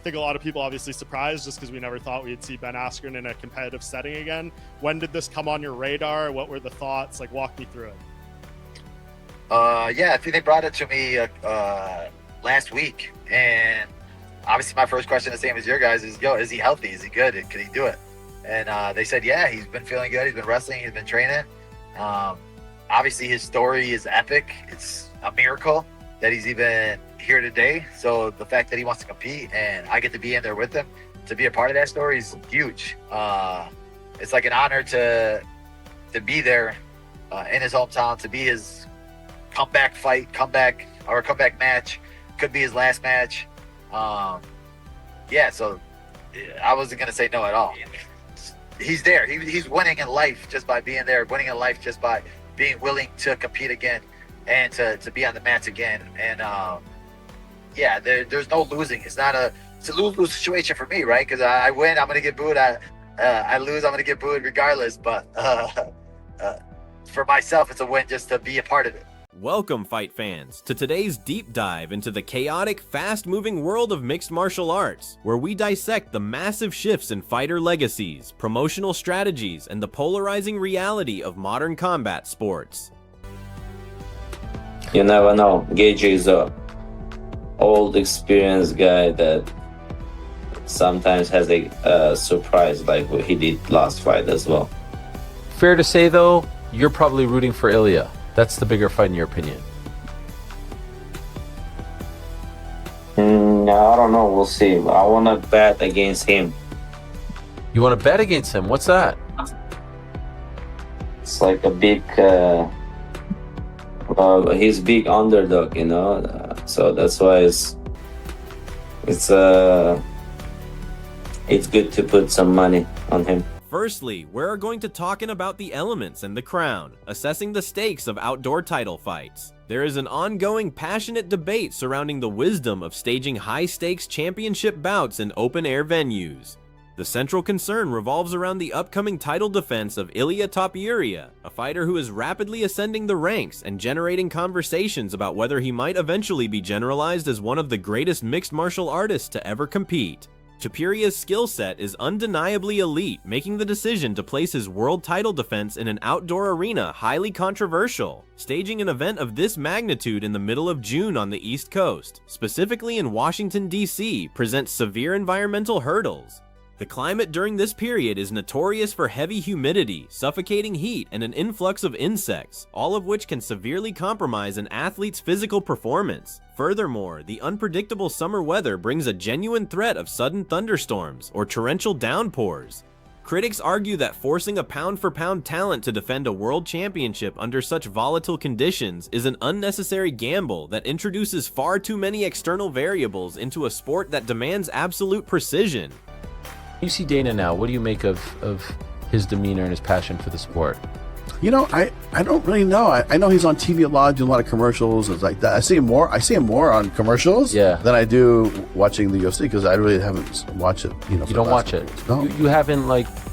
think a lot of people obviously surprised just because we never thought we'd see Ben Askren in a competitive setting again. When did this come on your radar? What were the thoughts? Like, walk me through it. Yeah, I think they brought it to me last week, and obviously my first question, the same as your guys, is, is he healthy? Is he good? Can he do it? And they said, yeah, he's been feeling good. He's been wrestling. He's been training. Obviously his story is epic. It's a miracle that he's even here today. So the fact that he wants to compete and I get to be in there with him to be a part of that story is huge. It's like an honor to be there in his hometown, to be his comeback match. Could be his last match. So I wasn't gonna say no at all. He's there. He's winning in life just by being there, winning in life just by being willing to compete again and to be on the mats again. And there's no losing. It's a lose-lose situation for me, right? Because I win, I'm gonna get booed. I lose, I'm gonna get booed regardless. But for myself, it's a win just to be a part of it. Welcome, fight fans, to today's deep dive into the chaotic, fast-moving world of mixed martial arts, where we dissect the massive shifts in fighter legacies, promotional strategies, and the polarizing reality of modern combat sports. You never know. Gage is a old, experienced guy that sometimes has a surprise like what he did last fight as well. Fair to say, though, you're probably rooting for Ilya. That's the bigger fight in your opinion. I don't know. We'll see. I want to bet against him. You want to bet against him? What's that? It's like a big... he's big underdog, so that's why it's good to put some money on him. Firstly, we're going to talking about the elements and the crown, assessing the stakes of outdoor title fights. There is an ongoing passionate debate surrounding the wisdom of staging high-stakes championship bouts in open-air venues. The central concern revolves around the upcoming title defense of Ilia Topuria, a fighter who is rapidly ascending the ranks and generating conversations about whether he might eventually be generalized as one of the greatest mixed martial artists to ever compete. Topuria's skill set is undeniably elite, making the decision to place his world title defense in an outdoor arena highly controversial. Staging an event of this magnitude in the middle of June on the East Coast, specifically in Washington, D.C., presents severe environmental hurdles. The climate during this period is notorious for heavy humidity, suffocating heat, and an influx of insects, all of which can severely compromise an athlete's physical performance. Furthermore, the unpredictable summer weather brings a genuine threat of sudden thunderstorms or torrential downpours. Critics argue that forcing a pound-for-pound talent to defend a world championship under such volatile conditions is an unnecessary gamble that introduces far too many external variables into a sport that demands absolute precision. You see Dana now. What do you make of his demeanor and his passion for the sport? I don't really know. I know he's on TV a lot, doing a lot of commercials and like that. I see him more on commercials than I do watching the UFC because I really haven't watched it. You don't watch it? No. You haven't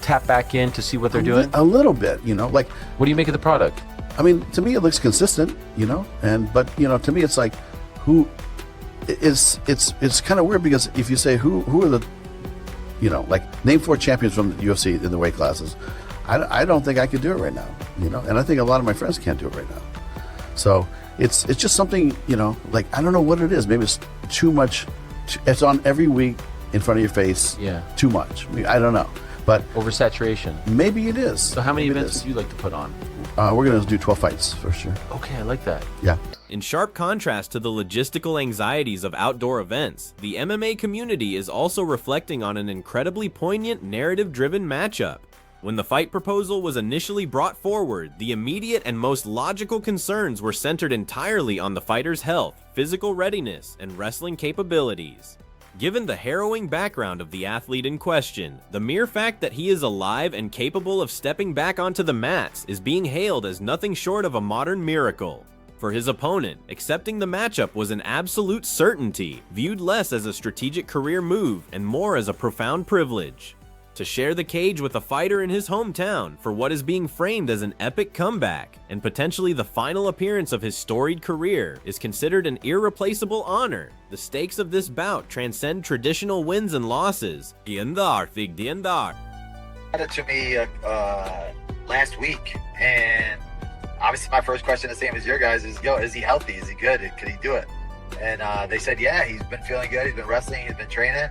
tapped back in to see what they're doing? A little bit, What do you make of the product? I mean, to me it looks consistent, but to me it's like it's kind of weird because if you say who are the name 4 champions from the UFC in the weight classes. I don't think I could do it right now, and I think a lot of my friends can't do it right now. So it's just something, I don't know what it is. Maybe it's too much. It's on every week in front of your face. Yeah. Too much. I don't know. But oversaturation. Maybe it is. So how many events would you like to put on? We're going to do 12 fights for sure. Okay, I like that. Yeah. In sharp contrast to the logistical anxieties of outdoor events, the MMA community is also reflecting on an incredibly poignant narrative-driven matchup. When the fight proposal was initially brought forward, the immediate and most logical concerns were centered entirely on the fighter's health, physical readiness, and wrestling capabilities. Given the harrowing background of the athlete in question, the mere fact that he is alive and capable of stepping back onto the mats is being hailed as nothing short of a modern miracle. For his opponent, accepting the matchup was an absolute certainty, viewed less as a strategic career move and more as a profound privilege. to share the cage with a fighter in his hometown for what is being framed as an epic comeback and potentially the final appearance of his storied career is considered an irreplaceable honor. The stakes of this bout transcend traditional wins and losses. Diendar, Had it to me last week, and obviously my first question, the same as your guys, is, yo, is he healthy? Is he good? Could he do it? And they said, yeah, he's been feeling good. He's been wrestling. He's been training.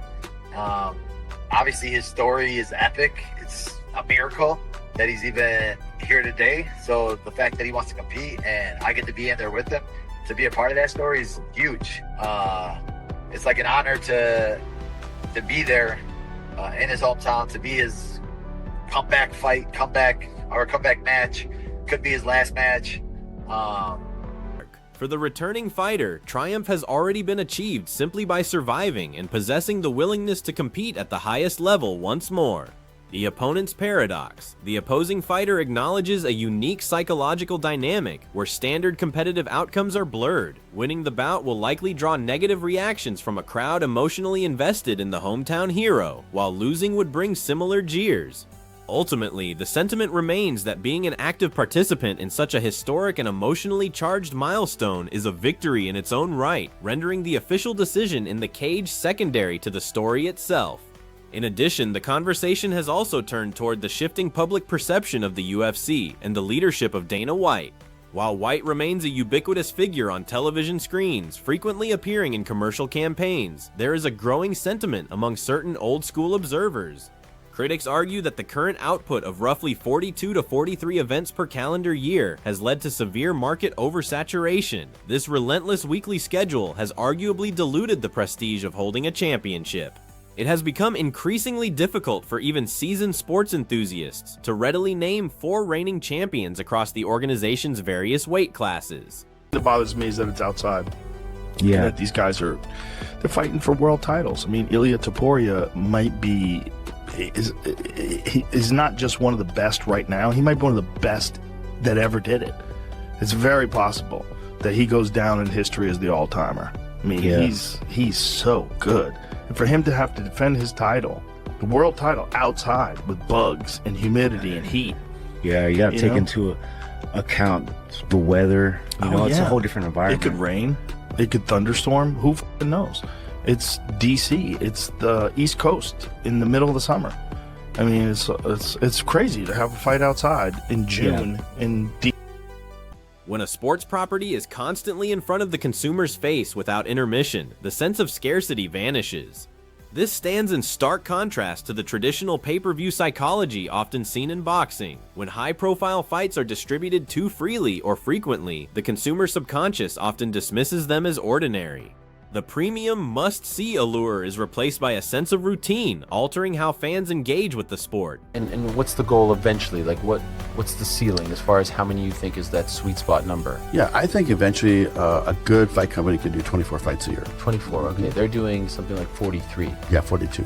Obviously, his story is epic. It's a miracle that he's even here today. So the fact that he wants to compete and I get to be in there with him to be a part of that story is huge. It's like an honor to be there in his hometown, to be his comeback match. Could be his last match. For the returning fighter, triumph has already been achieved simply by surviving and possessing the willingness to compete at the highest level once more. The opponent's paradox. The opposing fighter acknowledges a unique psychological dynamic where standard competitive outcomes are blurred. Winning the bout will likely draw negative reactions from a crowd emotionally invested in the hometown hero, while losing would bring similar jeers. Ultimately, the sentiment remains that being an active participant in such a historic and emotionally charged milestone is a victory in its own right, rendering the official decision in the cage secondary to the story itself. In addition, the conversation has also turned toward the shifting public perception of the UFC and the leadership of Dana White. While White remains a ubiquitous figure on television screens, frequently appearing in commercial campaigns, there is a growing sentiment among certain old-school observers. Critics argue that the current output of roughly 42 to 43 events per calendar year has led to severe market oversaturation. This relentless weekly schedule has arguably diluted the prestige of holding a championship. It has become increasingly difficult for even seasoned sports enthusiasts to readily name 4 reigning champions across the organization's various weight classes. What bothers me is that it's outside. Yeah. And that these guys they're fighting for world titles. I mean, Ilia Topuria might be is not just one of the best right now. He might be one of the best that ever did it. It's very possible that he goes down in history as the all-timer. I mean, he's so good. And for him to have to defend his title, the world title, outside with bugs and humidity and heat. Yeah, you got to take into account the weather. It's a whole different environment. It could rain. It could thunderstorm. Who f***ing knows? It's DC. It's the East Coast in the middle of the summer. I mean, it's crazy to have a fight outside in June in DC. When a sports property is constantly in front of the consumer's face without intermission, the sense of scarcity vanishes. This stands in stark contrast to the traditional pay-per-view psychology often seen in boxing. When high-profile fights are distributed too freely or frequently, the consumer subconscious often dismisses them as ordinary. The premium must-see allure is replaced by a sense of routine, altering how fans engage with the sport. And what's the goal eventually? Like what's the ceiling as far as how many you think is that sweet spot number? Yeah, I think eventually a good fight company could do 24 fights a year. 24, okay. They're doing something like 43. Yeah, 42.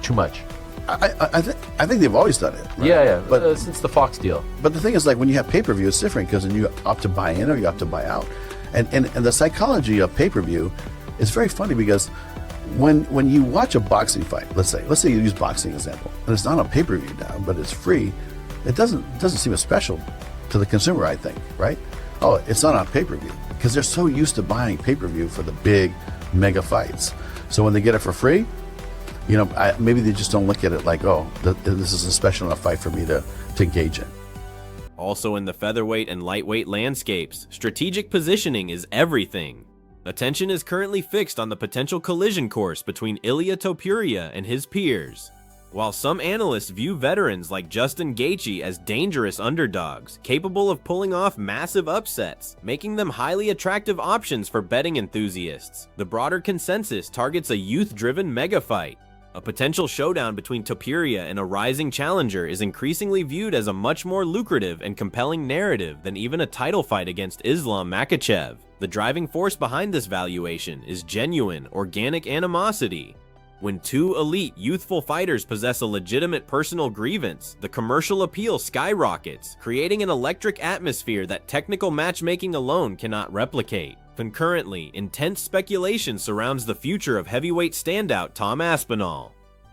Too much. I think they've always done it. Right? Yeah. But since the Fox deal. But the thing is, like, when you have pay-per-view, it's different because then you opt to buy in or you opt to buy out. And the psychology of pay-per-view is very funny because when you watch a boxing fight, let's say you use boxing example, and it's not on pay-per-view now, but it's free, it doesn't seem as special to the consumer, I think, right? Oh, it's not on pay-per-view because they're so used to buying pay-per-view for the big mega fights. So when they get it for free, maybe they just don't look at it like, oh, this is a special enough fight for me to engage in. Also in the featherweight and lightweight landscapes, strategic positioning is everything. Attention is currently fixed on the potential collision course between Ilia Topuria and his peers. While some analysts view veterans like Justin Gaethje as dangerous underdogs, capable of pulling off massive upsets, making them highly attractive options for betting enthusiasts, the broader consensus targets a youth-driven mega fight. A potential showdown between Topuria and a rising challenger is increasingly viewed as a much more lucrative and compelling narrative than even a title fight against Islam Makhachev. The driving force behind this valuation is genuine, organic animosity. When two elite, youthful fighters possess a legitimate personal grievance, the commercial appeal skyrockets, creating an electric atmosphere that technical matchmaking alone cannot replicate. Concurrently, intense speculation surrounds the future of heavyweight standout Tom Aspinall.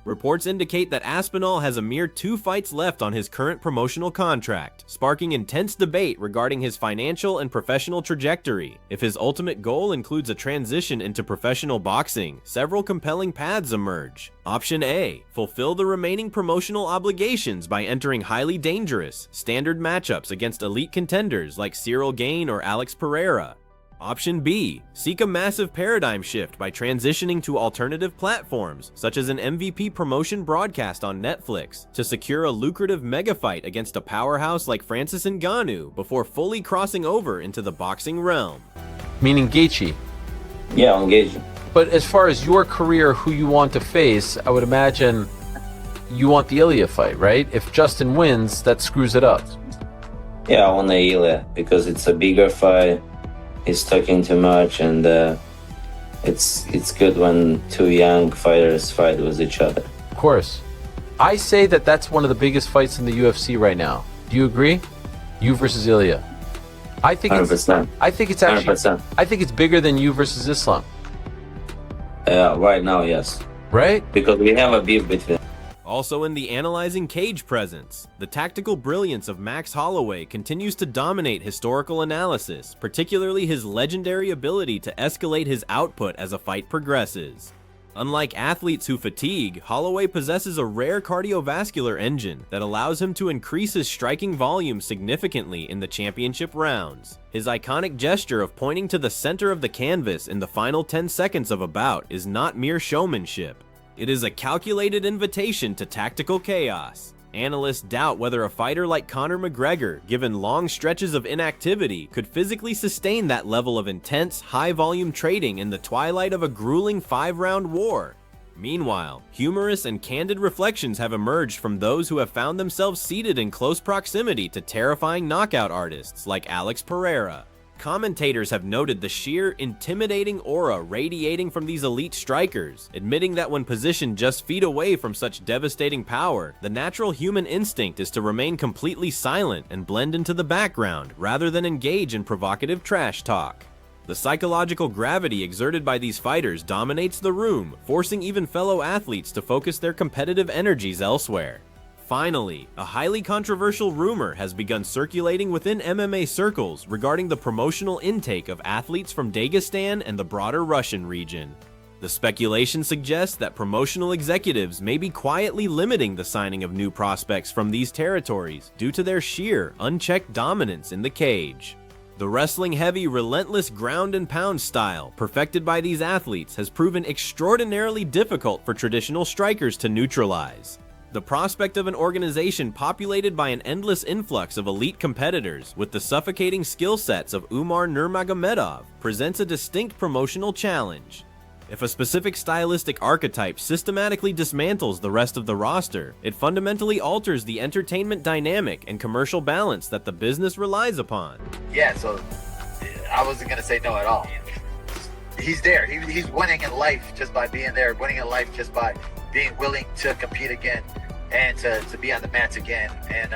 Reports indicate that Aspinall has a mere 2 fights left on his current promotional contract, sparking intense debate regarding his financial and professional trajectory. If his ultimate goal includes a transition into professional boxing, several compelling paths emerge. Option A, fulfill the remaining promotional obligations by entering highly dangerous, standard matchups against elite contenders like Cyril Gane or Alex Pereira. Option B, seek a massive paradigm shift by transitioning to alternative platforms, such as an MVP promotion broadcast on Netflix, to secure a lucrative mega fight against a powerhouse like Francis Ngannou before fully crossing over into the boxing realm. Meaning Gaethje. Yeah, on Gaethje. But as far as your career, who you want to face, I would imagine you want the Ilya fight, right? If Justin wins, that screws it up. Yeah, I want the Ilya because it's a bigger fight. He's talking too much, and it's good when two young fighters fight with each other. Of course. I say that that's one of the biggest fights in the UFC right now. Do you agree? You versus Ilya. I think 100%. I think it's actually 100%. I think it's bigger than you versus Islam. Right now, yes. Right? Because we have a beef between. Also in the analyzing cage presence, the tactical brilliance of Max Holloway continues to dominate historical analysis, particularly his legendary ability to escalate his output as a fight progresses. Unlike athletes who fatigue, Holloway possesses a rare cardiovascular engine that allows him to increase his striking volume significantly in the championship rounds. His iconic gesture of pointing to the center of the canvas in the final 10 seconds of a bout is not mere showmanship. It is a calculated invitation to tactical chaos. Analysts doubt whether a fighter like Conor McGregor, given long stretches of inactivity, could physically sustain that level of intense, high-volume trading in the twilight of a grueling 5-round war. Meanwhile, humorous and candid reflections have emerged from those who have found themselves seated in close proximity to terrifying knockout artists like Alex Pereira. Commentators have noted the sheer, intimidating aura radiating from these elite strikers, admitting that when positioned just feet away from such devastating power, the natural human instinct is to remain completely silent and blend into the background rather than engage in provocative trash talk. The psychological gravity exerted by these fighters dominates the room, forcing even fellow athletes to focus their competitive energies elsewhere. Finally, a highly controversial rumor has begun circulating within MMA circles regarding the promotional intake of athletes from Dagestan and the broader Russian region. The speculation suggests that promotional executives may be quietly limiting the signing of new prospects from these territories due to their sheer, unchecked dominance in the cage. The wrestling-heavy, relentless ground-and-pound style perfected by these athletes has proven extraordinarily difficult for traditional strikers to neutralize. The prospect of an organization populated by an endless influx of elite competitors with the suffocating skill sets of Umar Nurmagomedov presents a distinct promotional challenge. If a specific stylistic archetype systematically dismantles the rest of the roster, it fundamentally alters the entertainment dynamic and commercial balance that the business relies upon. Yeah, so I wasn't going to say no at all. He's there. He's winning in life just by being there, winning in life just by being willing to compete again and to be on the mats again. And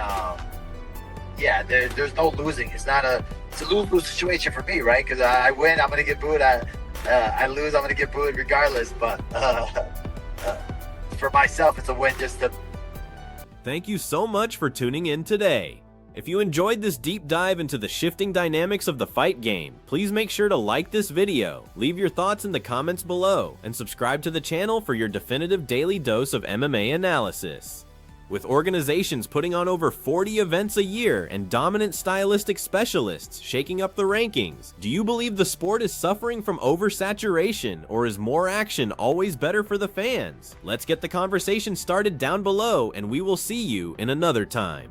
yeah, there's no losing. It's a lose-lose situation for me, right? Because I win, I'm going to get booed. I lose, I'm going to get booed regardless. But for myself, it's a win just to... Thank you so much for tuning in today. If you enjoyed this deep dive into the shifting dynamics of the fight game, please make sure to like this video, leave your thoughts in the comments below, and subscribe to the channel for your definitive daily dose of MMA analysis. With organizations putting on over 40 events a year and dominant stylistic specialists shaking up the rankings, do you believe the sport is suffering from oversaturation, or is more action always better for the fans? Let's get the conversation started down below, and we will see you in another time.